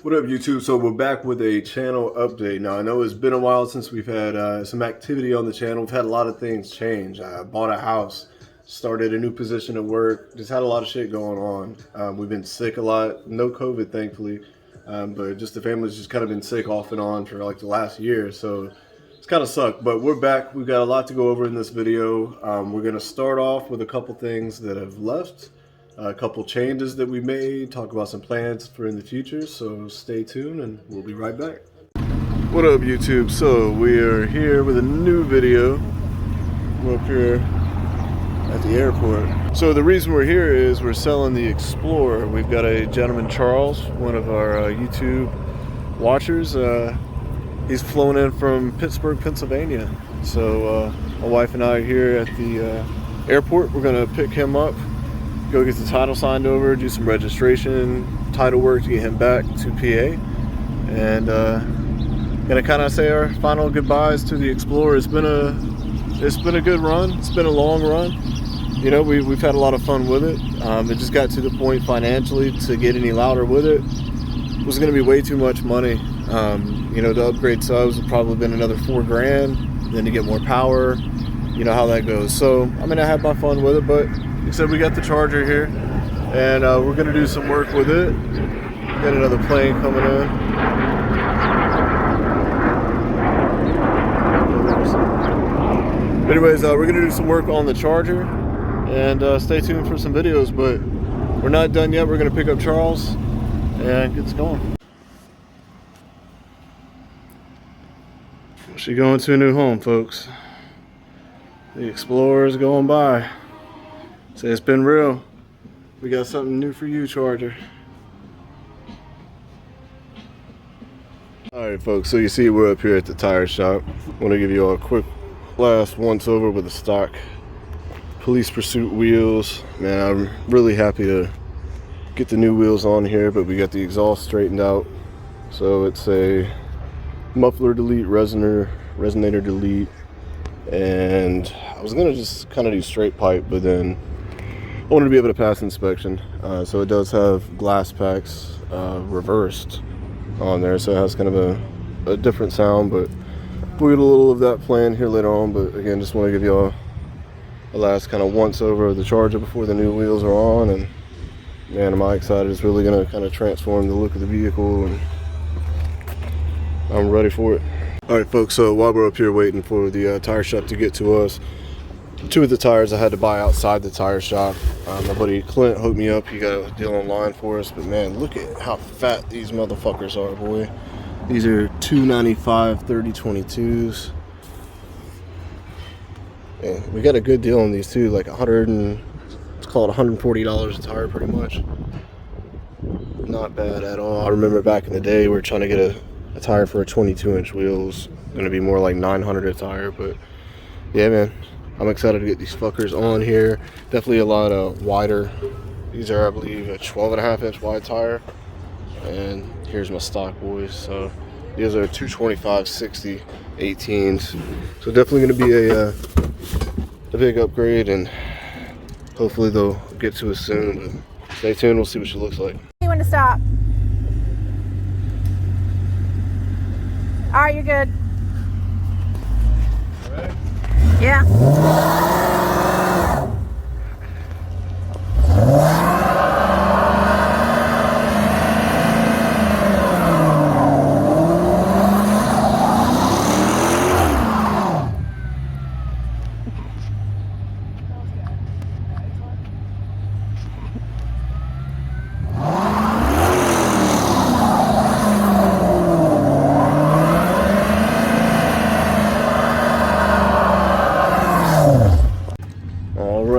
What up, YouTube? So we're back with a channel update. Now, I know it's been a while since we've had some activity on the channel. We've had a lot of things change. I bought a house, started a new position at work, just had a lot of shit going on. We've been sick a lot. No COVID, thankfully, but just the family's just kind of been sick off and on for like the last year. So it's kind of sucked, but we're back. We've got a lot to go over in this video. We're going to start off with a couple things that have left. A couple changes that we made, talk about some plans for in the future, so stay tuned and we'll be right back. What up, YouTube? So we are here with a new video. We're up here at the airport. So the reason we're here is we're selling the Explorer. We've got a gentleman, Charles, one of our YouTube watchers. He's flown in from Pittsburgh, Pennsylvania. So my wife and I are here at the airport. We're gonna pick him up, go get the title signed over, do some registration, title work to get him back to PA, and gonna kind of say our final goodbyes to the Explorer. It's been a good run. It's been a long run. You know, we've had a lot of fun with it. It just got to the point financially to get any louder with it was going to be way too much money. You know, to upgrade subs would probably been another $4 grand. Then to get more power, you know how that goes. So I mean, I had my fun with it, but except we got the Charger here, and we're gonna do some work with it. Got another plane coming in. But anyways, we're gonna do some work on the Charger, and stay tuned for some videos. But we're not done yet. We're gonna pick up Charles and get this going. She's going to a new home, folks. The Explorer's going by. Say it's been real. We got something new for you, Charger. Alright, folks, so you see we're up here at the tire shop. I want to give you all a quick last once over with the stock Police Pursuit wheels. Man, I'm really happy to get the new wheels on here, but we got the exhaust straightened out. So it's a muffler delete, resonator delete, and I was gonna just kind of do straight pipe, but then I wanted to be able to pass inspection. So it does have glass packs reversed on there, so it has kind of a different sound, but we'll get a little of that planned here later on. But again, just want to give y'all a last kind of once over of the Charger before the new wheels are on, and man, am I excited. It's really gonna kind of transform the look of the vehicle, and I'm ready for it. Alright, folks, so while we're up here waiting for the tire shop to get to us, two of the tires I had to buy outside the tire shop. My buddy Clint hooked me up. He got a deal online for us, but man, look at how fat these motherfuckers are, boy. These are $295 3022s. And we got a good deal on these too, like let's call it $140 a tire pretty much. Not bad at all. I remember back in the day we were trying to get a tire for a 22-inch wheel. It was going to be more like $900 a tire, but yeah, man, I'm excited to get these fuckers on here. Definitely a lot wider. These are, I believe, a 12.5-inch wide tire, and here's my stock boys. So these are 225/60 18s. So definitely going to be a big upgrade, and hopefully they'll get to us soon. But stay tuned. We'll see what she looks like. You want to stop? All right, you're good. All right. Yeah.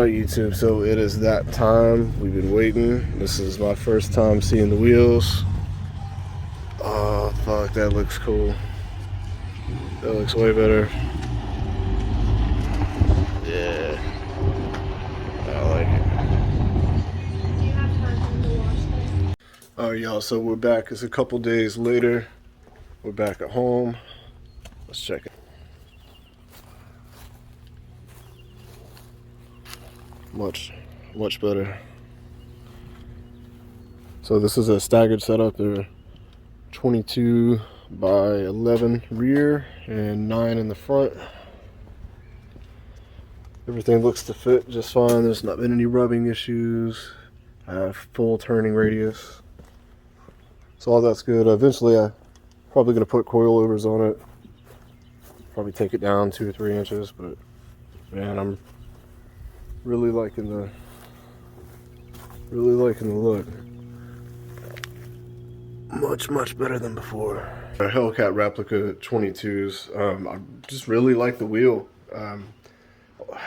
YouTube, so it is that time. We've been waiting. This is my first time seeing the wheels. Oh fuck, that looks cool. That looks way better. Yeah, I like it. Do you have time to wash them? Alright, y'all, so we're back. It's a couple days later. We're back at home. Let's check it. Much better. So this is a staggered setup. They're 22 by 11 rear and 9 in the front. Everything looks to fit just fine. There's not been any rubbing issues. I have full turning radius, so all that's good. Eventually I'm probably going to put coilovers on it, probably take it down 2 or 3 inches, but man, I'm really liking the look. Much better than before. A Hellcat replica 22s. I just really like the wheel. I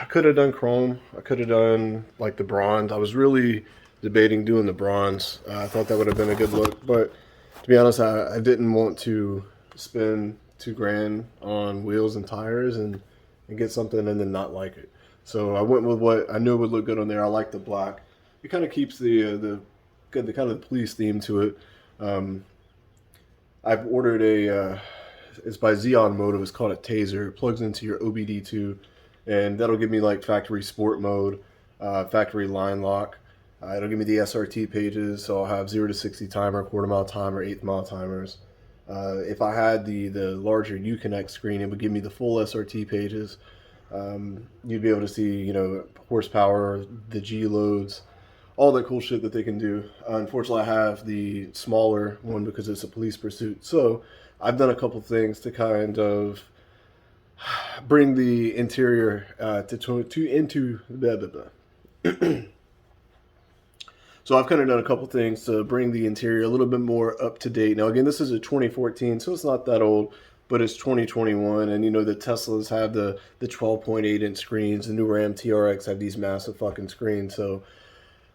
could have done chrome. I could have done like the bronze. I was really debating doing the bronze. I thought that would have been a good look, but to be honest, I didn't want to spend $2,000 on wheels and tires and get something and then not like it. So I went with what I knew would look good on there. I like the black. It kind of keeps the kind of the police theme to it. I've ordered it's by Xeon Motive. It's called a Taser. It plugs into your OBD2, and that'll give me like factory sport mode, factory line lock. It'll give me the SRT pages, so I'll have 0 to 60 timer, quarter-mile timer, eighth-mile timers. If I had the larger Uconnect screen, it would give me the full SRT pages. You'd be able to see, you know, horsepower, the G loads, all that cool shit that they can do. Unfortunately, I have the smaller one because it's a police pursuit. So I've done a couple things to kind of bring the interior into blah, blah, blah. So I've kind of done a couple things to bring the interior a little bit more up to date. Now, again, this is a 2014, so it's not that old, but it's 2021. And, you know, the Teslas have the 12.8-inch screens. The new Ram TRX have these massive fucking screens. So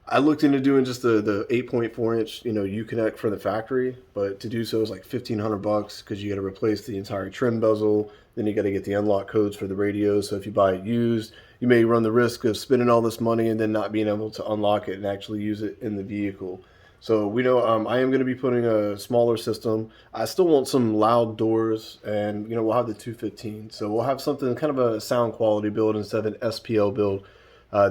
I looked into doing just the 8.4-inch, you know, Uconnect for the factory, but to do so is like $1,500 because you got to replace the entire trim bezel. Then you got to get the unlock codes for the radios. So if you buy it used, you may run the risk of spending all this money and then not being able to unlock it and actually use it in the vehicle. So we know I am going to be putting a smaller system. I still want some loud doors, and you know, we'll have the 215. So we'll have something kind of a sound quality build instead of an SPL build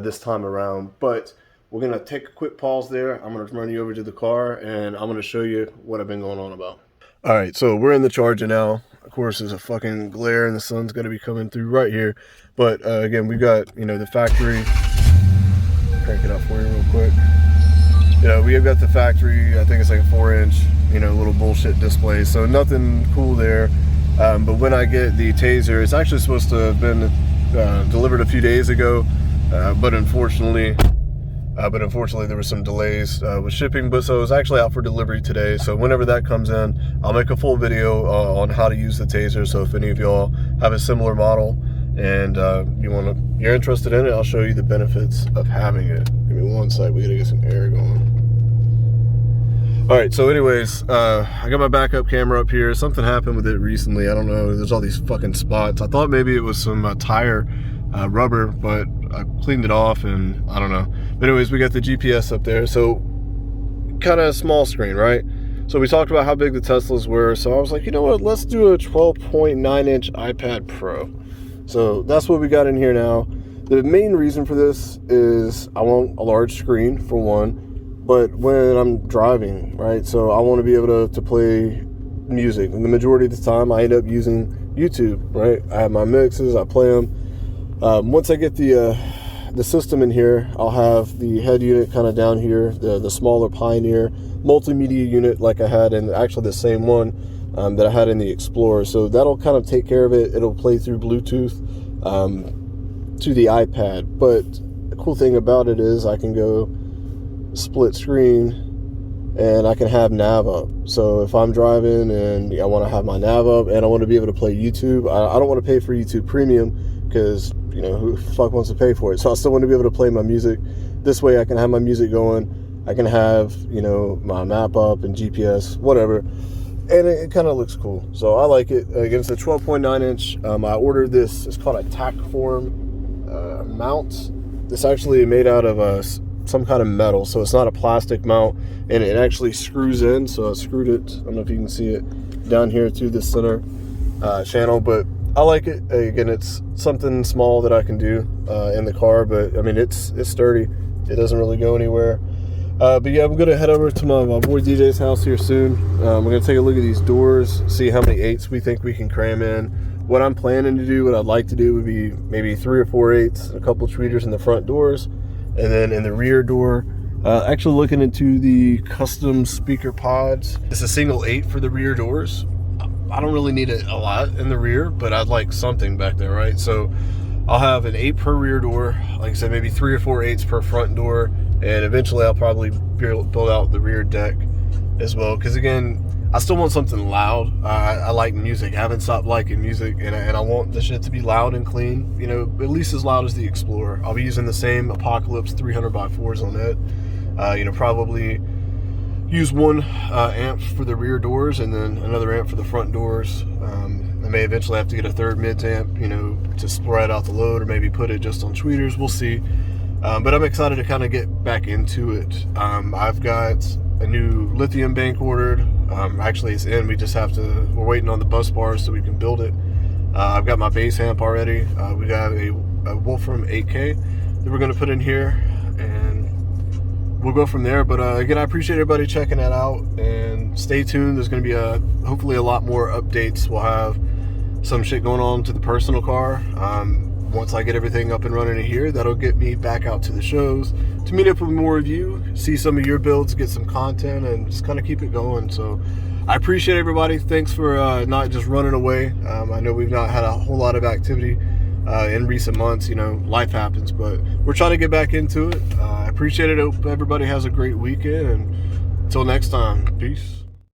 this time around. But we're going to take a quick pause there. I'm going to run you over to the car, and I'm going to show you what I've been going on about. All right, so we're in the Charger now. Of course, there's a fucking glare, and the sun's going to be coming through right here. But again, we've got, you know, the factory. Crank it up for you real quick. Yeah, we have got the factory. I think it's like a 4-inch, you know, little bullshit display. So nothing cool there. But when I get the Taser, it's actually supposed to have been delivered a few days ago. But unfortunately, there were some delays with shipping. But so it was actually out for delivery today. So whenever that comes in, I'll make a full video on how to use the Taser. So if any of y'all have a similar model and you're interested in it, I'll show you the benefits of having it. Give me one sec. We gotta get some air going. All right. So anyways, I got my backup camera up here. Something happened with it recently. I don't know. There's all these fucking spots. I thought maybe it was some tire rubber, but I cleaned it off and I don't know. But anyways, we got the GPS up there. So kind of a small screen, right? So we talked about how big the Teslas were. So I was like, you know what? Let's do a 12.9-inch iPad Pro. So that's what we got in here now. The main reason for this is I want a large screen for one, but when I'm driving, right? So I want to be able to play music. And the majority of the time I end up using YouTube, right? I have my mixes, I play them. Once I get the system in here, I'll have the head unit kind of down here, the smaller Pioneer multimedia unit like I had in actually the same one that I had in the Explorer. So that'll kind of take care of it. It'll play through Bluetooth to the iPad. But the cool thing about it is I can go split screen and I can have nav up. So if I'm driving and I want to have my nav up and I want to be able to play YouTube, I don't want to pay for YouTube Premium because, you know, who the fuck wants to pay for it? So I still want to be able to play my music. This way I can have my music going. I can have, you know, my map up and GPS, whatever. And it kind of looks cool. So I like it. Again, it's a 12.9-inch. I ordered this. It's called a tack form mount. This actually made out of some kind of metal. So it's not a plastic mount. And it actually screws in. So I screwed it. I don't know if you can see it down here to the center channel. But I like it. Again, it's something small that I can do in the car. But, I mean, it's sturdy. It doesn't really go anywhere. But yeah, I'm gonna head over to my boy DJ's house here soon. We're gonna take a look at these doors, see how many 8s we think we can cram in. What I'm planning to do, what I'd like to do, would be maybe 3 or 4 8s, a couple tweeters in the front doors, and then in the rear door, actually looking into the custom speaker pods. It's a single 8 for the rear doors. I don't really need it a lot in the rear, but I'd like something back there, right? So I'll have an 8 per rear door, like I said, maybe 3 or 4 8s per front door, and eventually I'll probably build out the rear deck as well, because again, I still want something loud. I like music. I haven't stopped liking music, and I want the shit to be loud and clean, you know, at least as loud as the Explorer. I'll be using the same Apocalypse 300x4s on it. You know, probably use one amp for the rear doors and then another amp for the front doors. I may eventually have to get a third mids amp, you know, to spread out the load, or maybe put it just on tweeters. We'll see. But I'm excited to kind of get back into it. I've got a new lithium bank ordered. Actually, it's in. We're waiting on the bus bars so we can build it. I've got my bass amp already. We got a Wolfram 8K that we're going to put in here, and we'll go from there. But again, I appreciate everybody checking that out, and stay tuned. There's going to be hopefully a lot more updates. We'll have some shit going on to the personal car. Once I get everything up and running in here, that'll get me back out to the shows to meet up with more of you, see some of your builds, get some content, and just kind of keep it going. So I appreciate everybody. Thanks for not just running away. I know we've not had a whole lot of activity in recent months. You know, life happens, but we're trying to get back into it. I appreciate it. Hope everybody has a great weekend, and until next time, peace.